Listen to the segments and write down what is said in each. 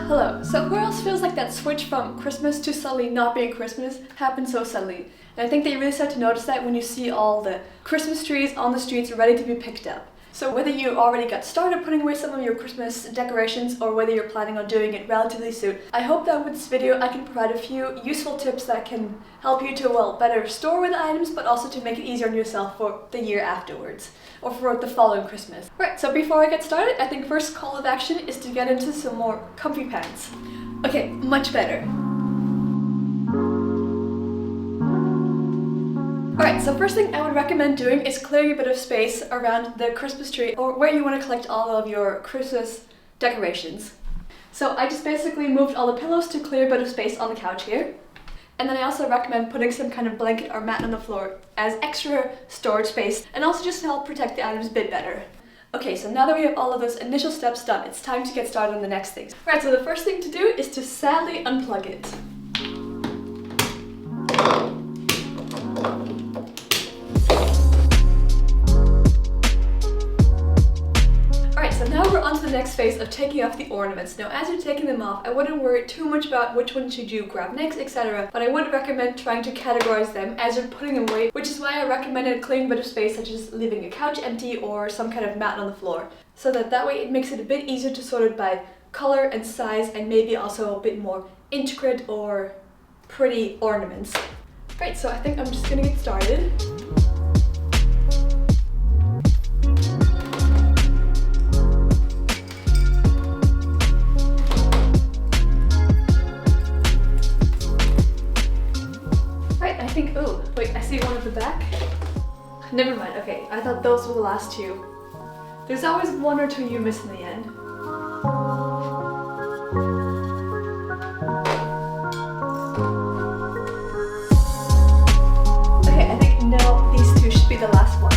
Hello. So who else feels like that switch from Christmas to suddenly not being Christmas happened so suddenly? And I think that you really start to notice that when you see all the Christmas trees on the streets ready to be picked up. So whether you already got started putting away some of your Christmas decorations or whether you're planning on doing it relatively soon, I hope that with this video I can provide a few useful tips that can help you to, well, better store away the items, but also to make it easier on yourself for the year afterwards, or for the following Christmas. Right, so before I get started, I think first call of action is to get into some more comfy pants. Okay, much better. Alright, so first thing I would recommend doing is clearing a bit of space around the Christmas tree or where you want to collect all of your Christmas decorations. So I just basically moved all the pillows to clear a bit of space on the couch here. And then I also recommend putting some kind of blanket or mat on the floor as extra storage space and also just to help protect the items a bit better. Okay, so now that we have all of those initial steps done, it's time to get started on the next things. Alright, so the first thing to do is to sadly unplug it. So now we're on to the next phase of taking off the ornaments. Now as you're taking them off, I wouldn't worry too much about which one should you grab next, etc. But I would recommend trying to categorize them as you're putting them away, which is why I recommended clearing a bit of space, such as leaving a couch empty or some kind of mat on the floor. So that way it makes it a bit easier to sort it by color and size and maybe also a bit more intricate or pretty ornaments. Right, so I think I'm just gonna get started. Oh, wait, I see one at the back. Never mind, okay, I thought those were the last two. There's always one or two you miss in the end. Okay, I think now these two should be the last ones.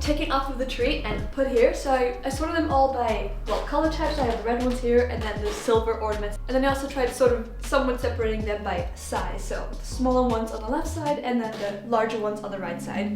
Taken off of the tree and put here. So I sorted them all by, well, color types. I have the red ones here and then the silver ornaments. And then I also tried sort of somewhat separating them by size. So the smaller ones on the left side and then the larger ones on the right side.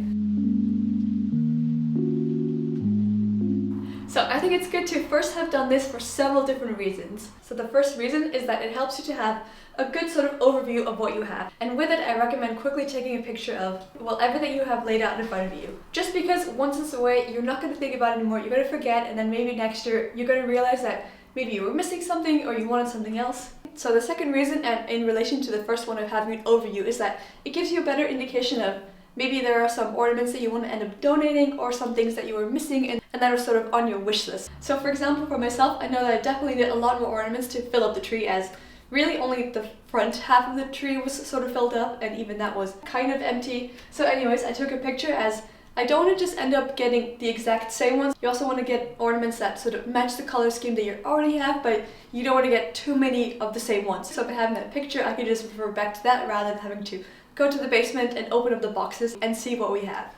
So I think it's good to first have done this for several different reasons. So the first reason is that it helps you to have a good sort of overview of what you have. And with it, I recommend quickly taking a picture of, well, everything you have laid out in front of you. Just because once it's away, you're not going to think about it anymore, you're going to forget, and then maybe next year, you're going to realize that maybe you were missing something or you wanted something else. So the second reason, and in relation to the first one of having an overview, is that it gives you a better indication of maybe there are some ornaments that you want to end up donating or some things that you were missing and that are sort of on your wish list. So for example, for myself, I know that I definitely did a lot more ornaments to fill up the tree, as really only the front half of the tree was sort of filled up and even that was kind of empty. So anyways, I took a picture, as I don't want to just end up getting the exact same ones. You also want to get ornaments that sort of match the color scheme that you already have, but you don't want to get too many of the same ones. So by having that picture, I can just refer back to that rather than having to go to the basement and open up the boxes and see what we have.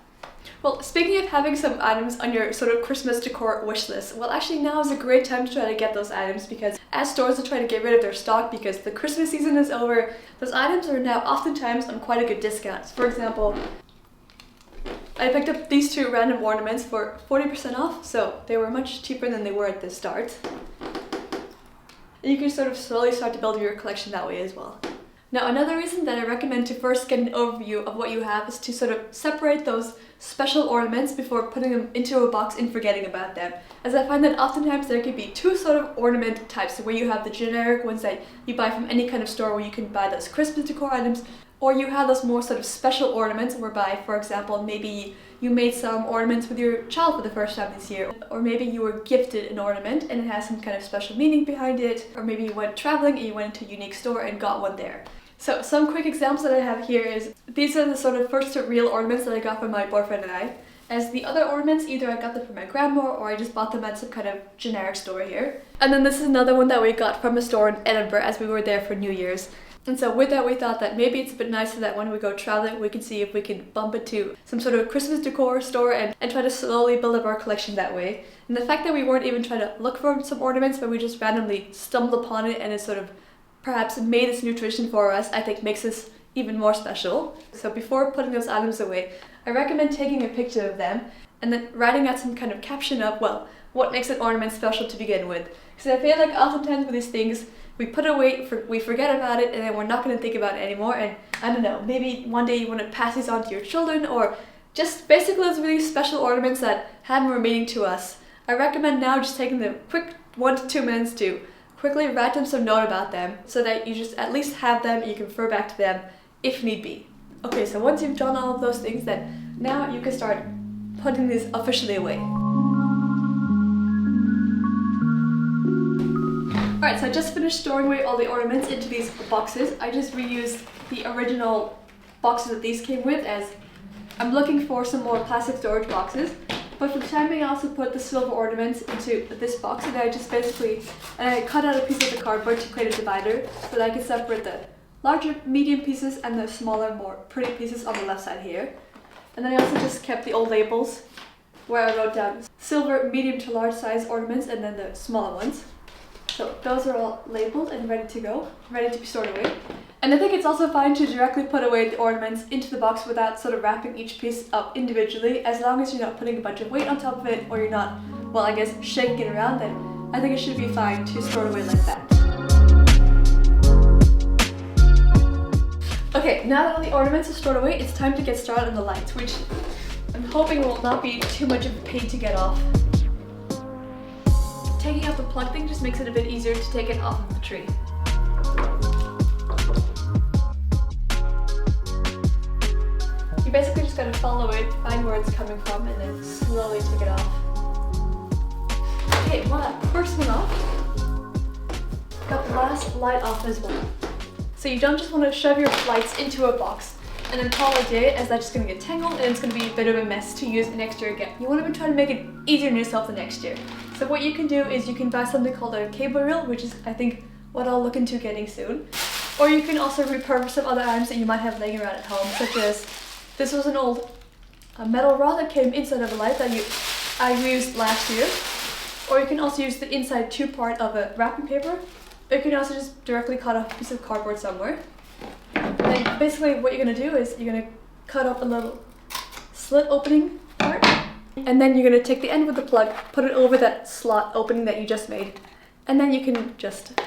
Well, speaking of having some items on your sort of Christmas decor wish list, well, actually now is a great time to try to get those items, because as stores are trying to get rid of their stock because the Christmas season is over, those items are now oftentimes on quite a good discount. For example, I picked up these two random ornaments for 40% off, so they were much cheaper than they were at the start. And you can sort of slowly start to build your collection that way as well. Now, another reason that I recommend to first get an overview of what you have is to sort of separate those special ornaments before putting them into a box and forgetting about them. As I find that oftentimes there could be two sort of ornament types, where you have the generic ones that you buy from any kind of store where you can buy those Christmas decor items, or you have those more sort of special ornaments whereby, for example, maybe you made some ornaments with your child for the first time this year, or maybe you were gifted an ornament and it has some kind of special meaning behind it, or maybe you went traveling and you went into a unique store and got one there. So some quick examples that I have here is, these are the sort of first real ornaments that I got from my boyfriend and I. As the other ornaments, either I got them from my grandma or I just bought them at some kind of generic store here. And then this is another one that we got from a store in Edinburgh as we were there for New Year's. And so with that, we thought that maybe it's a bit nicer that when we go traveling, we can see if we can bump it to some sort of Christmas decor store and try to slowly build up our collection that way. And the fact that we weren't even trying to look for some ornaments, but we just randomly stumbled upon it and it sort of perhaps made this new tradition for us, I think makes this even more special. So before putting those items away, I recommend taking a picture of them and then writing out some kind of caption of, well, what makes an ornament special to begin with. Because I feel like oftentimes with these things, we put it away, we forget about it, and then we're not going to think about it anymore. And I don't know, maybe one day you want to pass these on to your children, or just basically those really special ornaments that have more meaning to us. I recommend now just taking the quick 1 to 2 minutes to quickly write them some note about them so that you just at least have them and you can refer back to them if need be. Okay, so once you've done all of those things, then now you can start putting these officially away. Alright, so I just finished storing away all the ornaments into these boxes. I just reused the original boxes that these came with, as I'm looking for some more plastic storage boxes. But for the time being, I also put the silver ornaments into this box, and I just basically cut out a piece of the cardboard to create a divider so that I can separate the larger, medium pieces and the smaller, more pretty pieces on the left side here. And then I also just kept the old labels where I wrote down silver, medium to large size ornaments and then the smaller ones. So those are all labeled and ready to go, ready to be stored away. And I think it's also fine to directly put away the ornaments into the box without sort of wrapping each piece up individually, as long as you're not putting a bunch of weight on top of it, or you're not, well, I guess, shaking it around, then I think it should be fine to store it away like that. Okay, now that all the ornaments are stored away, it's time to get started on the lights, which I'm hoping will not be too much of a pain to get off. Taking out the plug thing just makes it a bit easier to take it off of the tree. You basically just gotta follow it, find where it's coming from, and then slowly take it off. Okay, well, that first one off. Got the last light off as well. So you don't just want to shove your lights into a box and then call it a day, as that's just gonna get tangled and it's gonna be a bit of a mess to use next year again. You want to try to make it easier on yourself the next year. So what you can do is you can buy something called a cable reel, which is, I think, what I'll look into getting soon. Or you can also repurpose some other items that you might have laying around at home, such as this was an old metal rod that came inside of a light that I used last year. Or you can also use the inside two-part of a wrapping paper. Or you can also just directly cut off a piece of cardboard somewhere. And then basically what you're going to do is you're going to cut up a little slit opening part. And then you're going to take the end with the plug, put it over that slot opening that you just made. And then you can just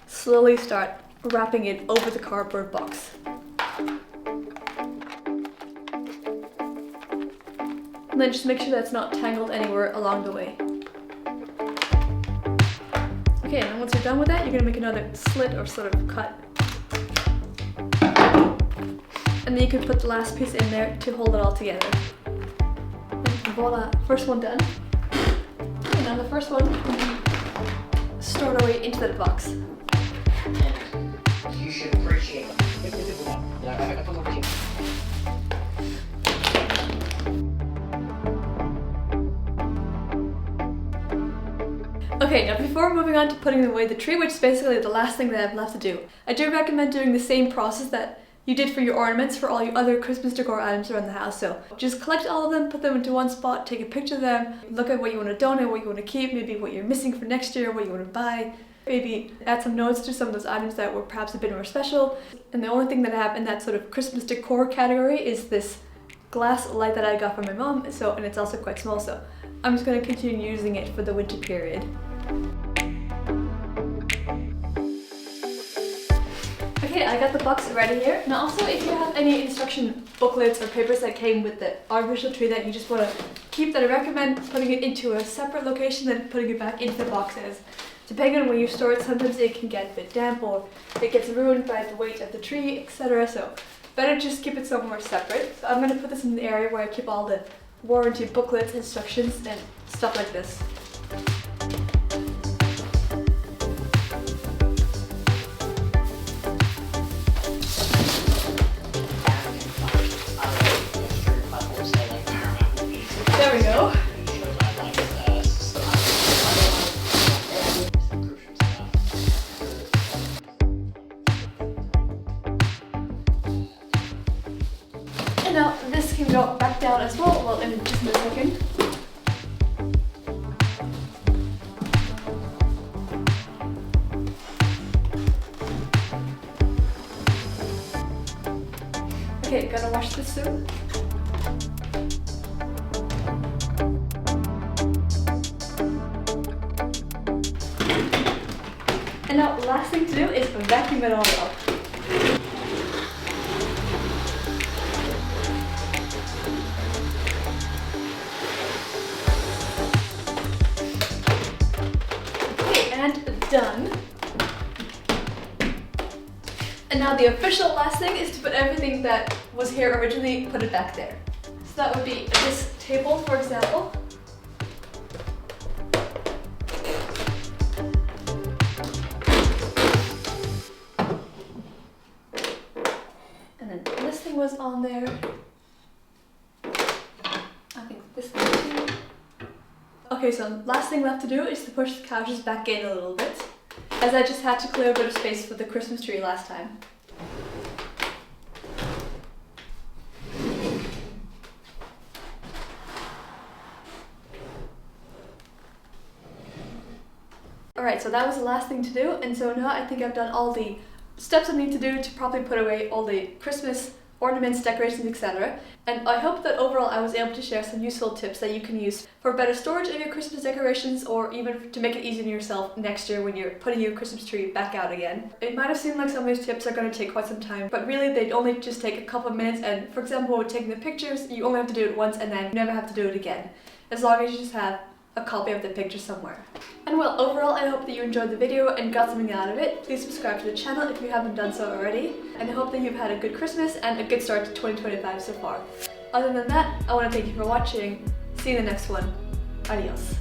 slowly start wrapping it over the cardboard box. And then just make sure that it's not tangled anywhere along the way. Okay, and then once you're done with that, you're going to make another slit or sort of cut. And then you can put the last piece in there to hold it all together. And voila, first one done. And then the first one can be stored away into the box. You should appreciate it. Okay, now before moving on to putting away the tree, which is basically the last thing that I have left to do, I do recommend doing the same process that you did for your ornaments for all your other Christmas decor items around the house. So just collect all of them, put them into one spot, take a picture of them, look at what you want to donate, what you want to keep, maybe what you're missing for next year, what you want to buy. Maybe add some notes to some of those items that were perhaps a bit more special. And the only thing that I have in that sort of Christmas decor category is this glass light that I got from my mom, and it's also quite small, so I'm just going to continue using it for the winter period. Okay, I got the box ready here. Now also, if you have any instruction booklets or papers that came with the artificial tree that you just want to keep, then I recommend putting it into a separate location than putting it back into the boxes. Depending on where you store it, sometimes it can get a bit damp or it gets ruined by the weight of the tree, etc. So better just keep it somewhere separate. So I'm going to put this in the area where I keep all the warranty booklets, instructions, and stuff like this. There we go. And now this can go back down as well, in just a second. Okay, gotta wash this soon. And now, last thing to do is vacuum it all up. Okay, and done. And now the official last thing is to put everything that was here originally, put it back there. So that would be this table, for example. And then this thing was on there. I think this one too. Okay, so last thing left to do is to push the couches back in a little bit, as I just had to clear a bit of space for the Christmas tree last time. Alright, so that was the last thing to do, and so now I think I've done all the steps I need to do to properly put away all the Christmas ornaments, decorations, etc. And I hope that overall I was able to share some useful tips that you can use for better storage of your Christmas decorations, or even to make it easier on yourself next year when you're putting your Christmas tree back out again. It might have seemed like some of these tips are going to take quite some time, but really they'd only just take a couple of minutes, and for example with taking the pictures, you only have to do it once and then you never have to do it again, as long as you just have a copy of the picture somewhere. And well, overall I hope that you enjoyed the video and got something out of it. Please subscribe to the channel if you haven't done so already, and I hope that you've had a good Christmas and a good start to 2025 so far. Other than that, I want to thank you for watching. See you in the next one. Adios.